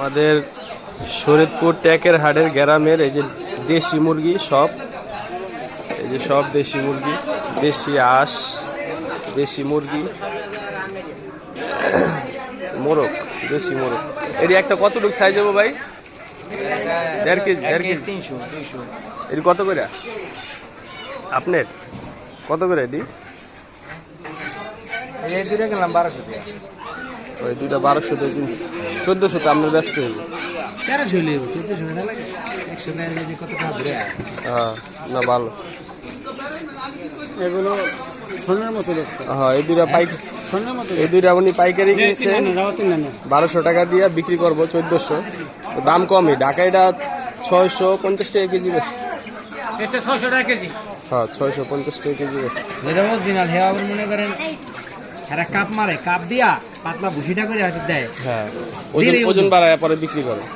আমাদের শরীয়তপুর ট্যাকের হাটের গ্রামের এই যে দেশি মুরগি সব, এই যে সব দেশি মুরগি, দেশি হাঁস, দেশি মুরগি, মোরগ, দেশি মোরগ। এটি একটা কতটুকু সাইজ হবো ভাই? 1.5 কেজি, 1.5 কেজি, 300 200। এটি কত করে আপনার? কত করে এটি? এই দুটো গেলাম 1200 টাকা। ওই দুইটা 1200 দিয়ে কিনছি, 1400 তো আপনার ব্যস্ত হইব। 1300 লিখব, 1400 টাকা লাগে। 100 টাকা যদি কত টাকা ধরে। হ্যাঁ, না ভালো। এগুলো সোনার মতো দেখছো। হ্যাঁ, এই দুইটা সোনার মতো। এই দুইটা উনি পাইকারি কিনছে 1200 টাকা দিয়ে, বিক্রি করবো 1400। দাম কমই, ঢাকাইটা 650 টাকা কেজি বেশি। এটা 600 টাকা কেজি। হ্যাঁ, 650 টাকা কেজি বেশি। এটা অরিজিনাল হে, আবার মনে করেন এরা কাপ মারে, কাপ দিয়া পাতলা ভুসিটা করে হাতে দেয়। হ্যাঁ, ওজন বাড়ায় পরে বিক্রি করে।